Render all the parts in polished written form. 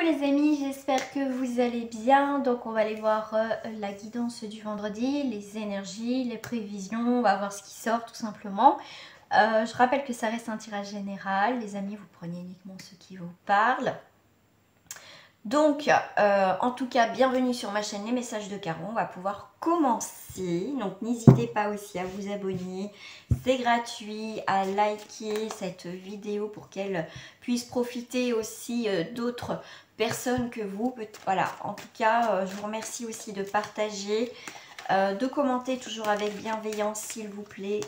les amis, j'espère que vous allez bien. Donc on va aller voir la guidance du vendredi, les énergies, les prévisions, on va voir ce qui sort tout simplement. Je rappelle que ça reste un tirage général, les amis, vous prenez uniquement ce qui vous parle. Donc, en tout cas, bienvenue sur ma chaîne Les Messages de Caro. On va pouvoir commencer. Donc, n'hésitez pas aussi à vous abonner. C'est gratuit, à liker cette vidéo pour qu'elle puisse profiter aussi d'autres personnes que vous. Voilà, en tout cas, je vous remercie aussi de partager, de commenter toujours avec bienveillance, s'il vous plaît.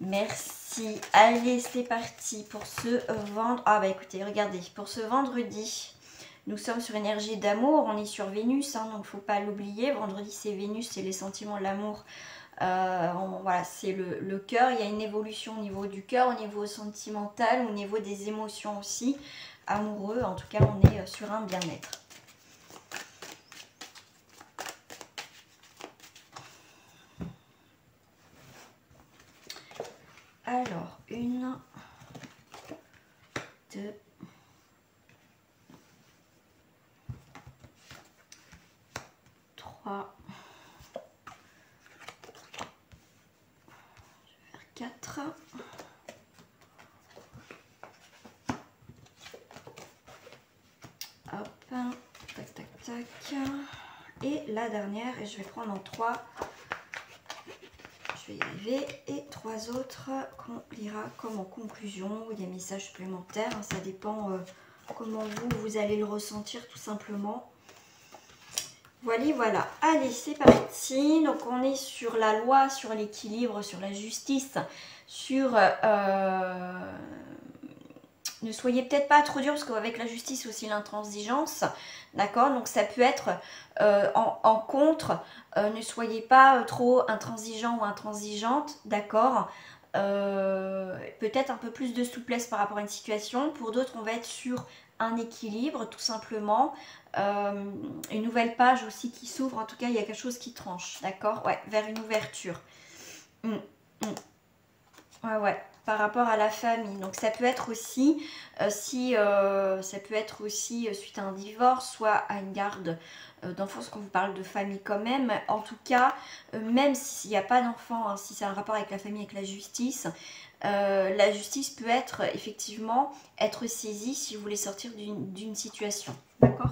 Merci. Allez, c'est parti pour ce vendredi. Ah bah écoutez, regardez, pour ce vendredi. Nous sommes sur énergie d'amour, on est sur Vénus, hein, donc il ne faut pas l'oublier. Vendredi, c'est Vénus, c'est les sentiments, l'amour. Voilà, c'est le cœur. Il y a une évolution au niveau du cœur, au niveau sentimental, au niveau des émotions aussi. Amoureux, en tout cas, on est sur un bien-être. Alors, 1, 2, 3, je vais faire 4, hop, tac, tac, tac, et la dernière, et je vais prendre en 3, je vais y arriver, et 3 autres qu'on lira comme en conclusion, ou des messages supplémentaires, hein, ça dépend comment vous allez le ressentir tout simplement. Voilà, voilà. Allez, c'est parti. Donc, on est sur la loi, sur l'équilibre, sur la justice, sur... ne soyez peut-être pas trop dur, parce qu'avec la justice aussi l'intransigeance, d'accord? Donc, ça peut être en contre, ne soyez pas trop intransigeant ou intransigeante, d'accord? Peut-être un peu plus de souplesse par rapport à une situation. Pour d'autres, on va être sur un équilibre, tout simplement. Une nouvelle page aussi qui s'ouvre, en tout cas il y a quelque chose qui tranche, d'accord, ouais, vers une ouverture. Ouais, par rapport à la famille. Donc ça peut être aussi ça peut être aussi suite à un divorce, soit à une garde d'enfants, parce qu'on vous parle de famille quand même. En tout cas, même s'il n'y a pas d'enfant, hein, si c'est un rapport avec la famille, avec la justice peut être effectivement être saisie si vous voulez sortir d'une situation, d'accord.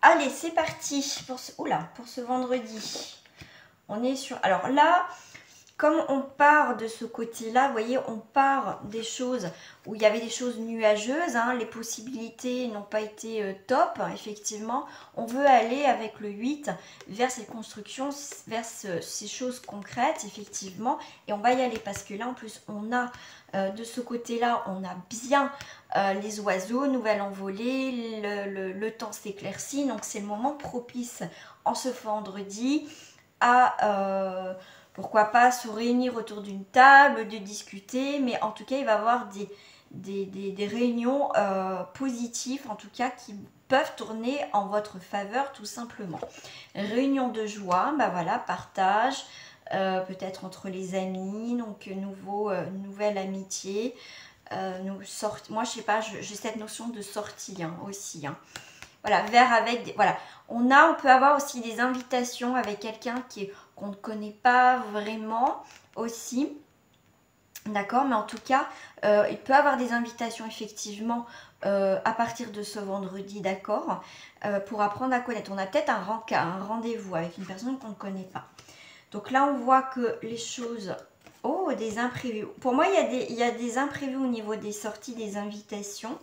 Allez, c'est parti pour ce vendredi. On est sur... Alors là, comme on part de ce côté-là, vous voyez, on part des choses où il y avait des choses nuageuses, hein, les possibilités n'ont pas été top, effectivement. On veut aller avec le 8 vers ces constructions, vers ces choses concrètes, effectivement. Et on va y aller parce que là, en plus, on a de ce côté-là, on a bien les oiseaux, nouvelle envolée, le temps s'éclaircit. Donc, c'est le moment propice en ce vendredi à... pourquoi pas se réunir autour d'une table, de discuter, mais en tout cas, il va y avoir des réunions positives, en tout cas, qui peuvent tourner en votre faveur, tout simplement. Réunion de joie, bah voilà, partage, peut-être entre les amis, donc nouvelle amitié. Moi, je sais pas, j'ai cette notion de sortie hein, aussi. Hein. Voilà, vers avec... Voilà, on peut avoir aussi des invitations avec quelqu'un qu'on ne connaît pas vraiment aussi. D'accord, mais en tout cas, il peut avoir des invitations effectivement à partir de ce vendredi, d'accord, pour apprendre à connaître. On a peut-être un rendez-vous avec une personne qu'on ne connaît pas. Donc là, on voit que les choses... Oh, des imprévus. Pour moi, il y a des imprévus au niveau des sorties, des invitations.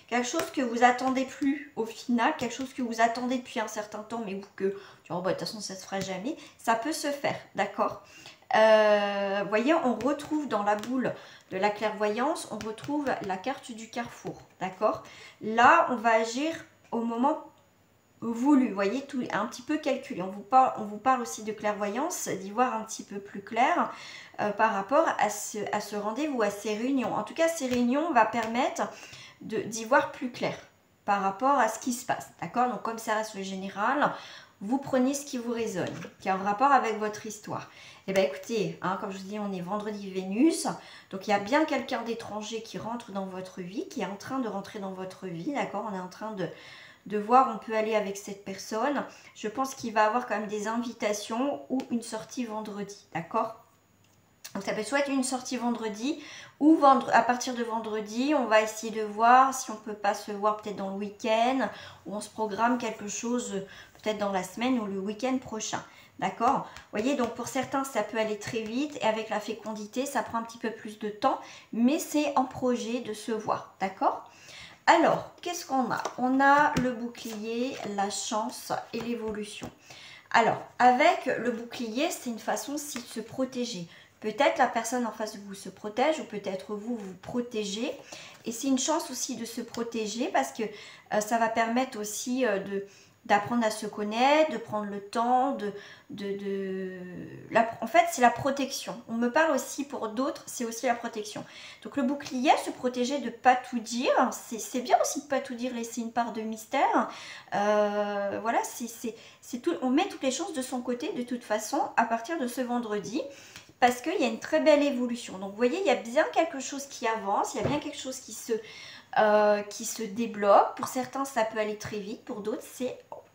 Quelque chose que vous attendez plus au final, quelque chose que vous attendez depuis un certain temps, mais que, oh, bah, de toute façon, ça ne se fera jamais. Ça peut se faire, d'accord. Vous voyez, on retrouve dans la boule de la clairvoyance, on retrouve la carte du carrefour, d'accord. Là, on va agir au moment voulu, vous voyez, tout un petit peu calculé. On vous parle aussi de clairvoyance, d'y voir un petit peu plus clair par rapport à ce rendez-vous, à ces réunions. En tout cas, ces réunions vont permettre d'y voir plus clair par rapport à ce qui se passe, d'accord. Donc comme ça reste le général, vous prenez ce qui vous résonne, qui a un rapport avec votre histoire. Et bien écoutez, hein, comme je vous dis, on est vendredi Vénus, donc il y a bien quelqu'un d'étranger qui rentre dans votre vie, qui est en train de rentrer dans votre vie, d'accord? On est en train de voir, on peut aller avec cette personne. Je pense qu'il va avoir quand même des invitations ou une sortie vendredi, d'accord? Donc ça peut soit être une sortie vendredi ou à partir de vendredi, on va essayer de voir si on ne peut pas se voir peut-être dans le week-end ou on se programme quelque chose peut-être dans la semaine ou le week-end prochain. D'accord? Vous voyez, donc pour certains, ça peut aller très vite et avec la fécondité, ça prend un petit peu plus de temps, mais c'est en projet de se voir. D'accord? Alors, qu'est-ce qu'on a? On a le bouclier, la chance et l'évolution. Alors, avec le bouclier, c'est une façon aussi de se protéger. Peut-être la personne en face de vous se protège ou peut-être vous vous protégez. Et c'est une chance aussi de se protéger parce que ça va permettre aussi d'apprendre à se connaître, de prendre le temps, en fait, c'est la protection. On me parle aussi pour d'autres, c'est aussi la protection. Donc le bouclier, se protéger de ne pas tout dire. C'est bien aussi de ne pas tout dire, laisser une part de mystère. Voilà, c'est tout. On met toutes les chances de son côté de toute façon à partir de ce vendredi. Parce qu'il y a une très belle évolution. Donc vous voyez, il y a bien quelque chose qui avance, il y a bien quelque chose qui se débloque. Pour certains, ça peut aller très vite. Pour d'autres,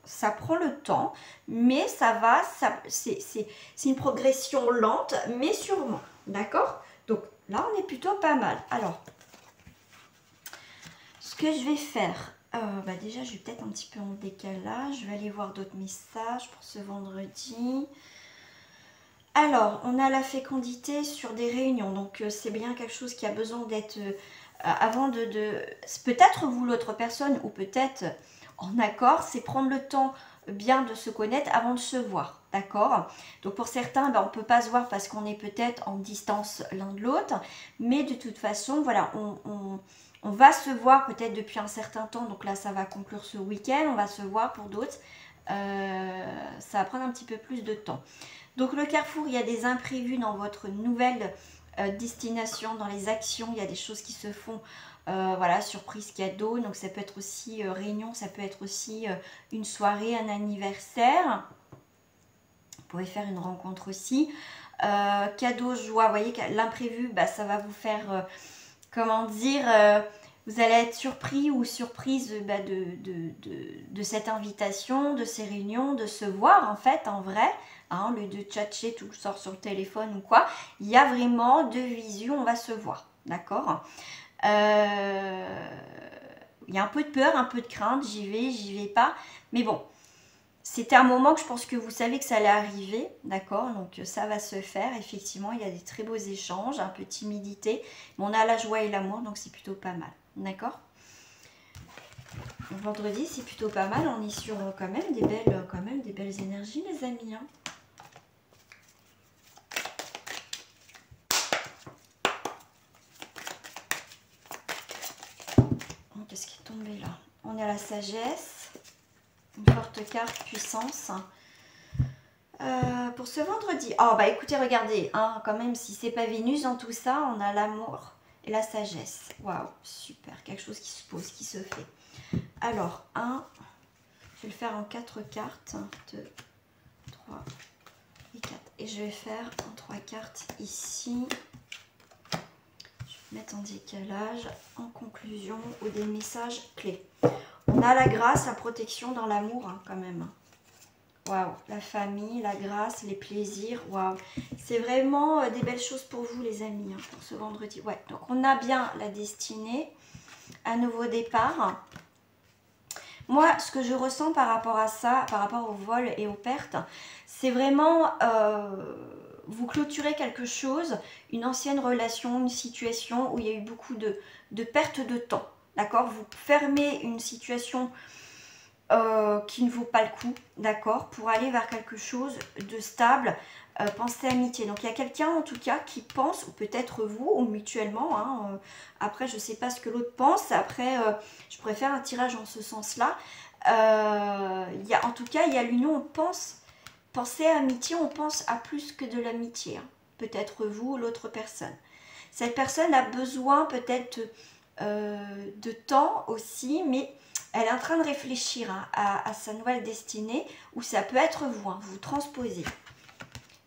ça prend le temps. Mais ça va, c'est une progression lente, mais sûrement. D'accord? Donc là, on est plutôt pas mal. Alors, ce que je vais faire... déjà, je vais peut-être un petit peu en décalage. Je vais aller voir d'autres messages pour ce vendredi. Alors, on a la fécondité sur des réunions, donc c'est bien quelque chose qui a besoin d'être, avant peut-être vous l'autre personne, ou peut-être en accord, c'est prendre le temps bien de se connaître avant de se voir, d'accord? Donc pour certains, on ne peut pas se voir parce qu'on est peut-être en distance l'un de l'autre, mais de toute façon, voilà, on va se voir peut-être depuis un certain temps, donc là ça va conclure ce week-end, on va se voir pour d'autres, ça va prendre un petit peu plus de temps. Donc le carrefour, il y a des imprévus dans votre nouvelle destination, dans les actions, il y a des choses qui se font, voilà, surprise cadeau, donc ça peut être aussi réunion, ça peut être aussi une soirée, un anniversaire, vous pouvez faire une rencontre aussi, cadeau, joie, vous voyez que l'imprévu, ça va vous faire, comment dire, vous allez être surpris ou surprise de cette invitation, de ces réunions, de se voir en fait, en vrai, hein, au lieu de tchatcher tout sort sur le téléphone ou quoi. Il y a vraiment de visu, on va se voir, d'accord? Il y a un peu de peur, un peu de crainte, j'y vais pas, mais bon. C'était un moment que je pense que vous savez que ça allait arriver, d'accord? Donc ça va se faire, effectivement, il y a des très beaux échanges, un peu de timidité, mais on a la joie et l'amour, donc c'est plutôt pas mal, d'accord? Vendredi, c'est plutôt pas mal, on est sur quand même des belles énergies, les amis, hein. Qu'est-ce qui est tombé là? On est à la sagesse. Une forte carte, puissance. Pour ce vendredi. Oh, écoutez, regardez, hein, quand même, si c'est pas Vénus dans tout ça, on a l'amour et la sagesse. Waouh, super. Quelque chose qui se pose, qui se fait. Alors, je vais le faire en 4 cartes. 2, 3 et 4. Et je vais faire en 3 cartes ici. Je vais mettre en décalage, en conclusion, ou des messages clés. On a la grâce, la protection dans l'amour, hein, quand même. Waouh, la famille, la grâce, les plaisirs, waouh. C'est vraiment des belles choses pour vous, les amis, hein, pour ce vendredi. Ouais, donc on a bien la destinée, un nouveau départ. Moi, ce que je ressens par rapport à ça, par rapport au vol et aux pertes, c'est vraiment... vous clôturez quelque chose, une ancienne relation, une situation où il y a eu beaucoup de pertes de temps. D'accord? Vous fermez une situation qui ne vaut pas le coup, d'accord? Pour aller vers quelque chose de stable, pensez amitié. Donc il y a quelqu'un en tout cas qui pense, ou peut-être vous, ou mutuellement, hein, après je ne sais pas ce que l'autre pense, après je pourrais faire un tirage en ce sens-là. En tout cas, il y a l'union, on pense, pensez à amitié, on pense à plus que de l'amitié, hein. Peut-être vous ou l'autre personne. Cette personne a besoin peut-être de temps aussi, mais elle est en train de réfléchir hein, à sa nouvelle destinée, ou ça peut être vous, hein, vous transposez.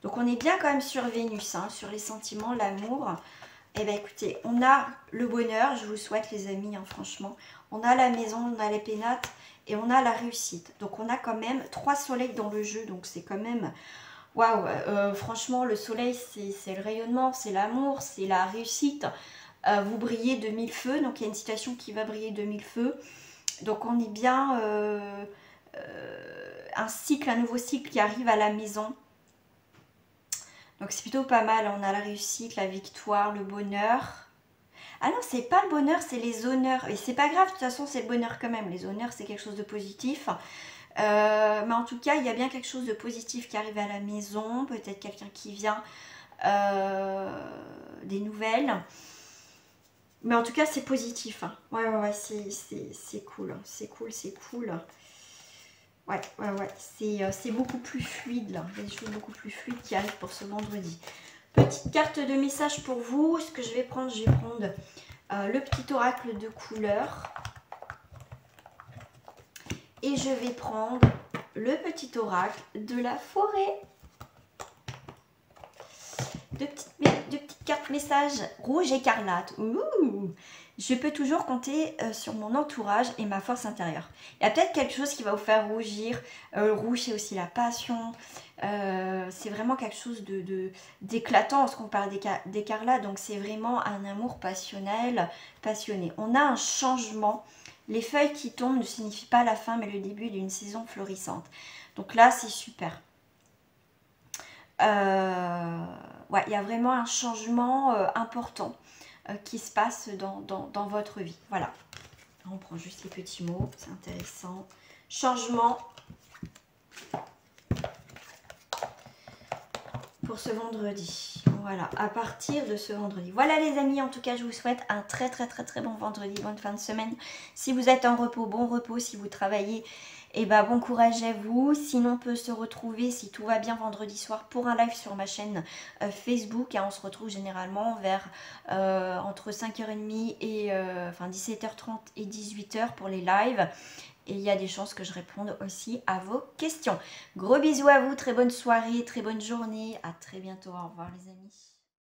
Donc on est bien quand même sur Vénus, hein, sur les sentiments, l'amour. Eh bien écoutez, on a le bonheur, je vous souhaite les amis, hein, franchement. On a la maison, on a les pénates et on a la réussite. Donc on a quand même 3 soleils dans le jeu, donc c'est quand même... Waouh, franchement le soleil c'est le rayonnement, c'est l'amour, c'est la réussite. Vous brillez de 1000 feux, donc il y a une situation qui va briller de 1000 feux. Donc on est bien un cycle, un nouveau cycle qui arrive à la maison. Donc c'est plutôt pas mal, on a la réussite, la victoire, le bonheur. Ah non, c'est pas le bonheur, c'est les honneurs. Et c'est pas grave, de toute façon c'est le bonheur quand même. Les honneurs c'est quelque chose de positif. Mais en tout cas, il y a bien quelque chose de positif qui arrive à la maison. Peut-être quelqu'un qui vient, des nouvelles. Mais en tout cas, c'est positif. Hein. Ouais, c'est cool. C'est cool, c'est cool. Ouais. C'est beaucoup plus fluide là. Il y a des choses beaucoup plus fluides qui arrivent pour ce vendredi. Petite carte de message pour vous. Ce que je vais prendre, le petit oracle de couleur. Et je vais prendre le petit oracle de la forêt. Deux petites cartes messages rouge écarlate. Ouh. Je peux toujours compter sur mon entourage et ma force intérieure. Il y a peut-être quelque chose qui va vous faire rougir. Rouge, c'est aussi la passion. C'est vraiment quelque chose d'éclatant lorsqu'on parle d'écarlate. Donc c'est vraiment un amour passionnel, passionné. On a un changement. Les feuilles qui tombent ne signifient pas la fin, mais le début d'une saison florissante. Donc là, c'est super. Ouais, il y a vraiment un changement important qui se passe dans votre vie. Voilà. On prend juste les petits mots, c'est intéressant. Changement pour ce vendredi. Voilà, à partir de ce vendredi. Voilà les amis, en tout cas, je vous souhaite un très bon vendredi, bonne fin de semaine. Si vous êtes en repos, bon repos. Si vous travaillez, et ben bon courage à vous. Sinon on peut se retrouver, si tout va bien, vendredi soir pour un live sur ma chaîne Facebook. On se retrouve généralement vers entre 5h30 et 17h30 et 18h pour les lives. Et il y a des chances que je réponde aussi à vos questions. Gros bisous à vous, très bonne soirée, très bonne journée. À très bientôt, au revoir les amis.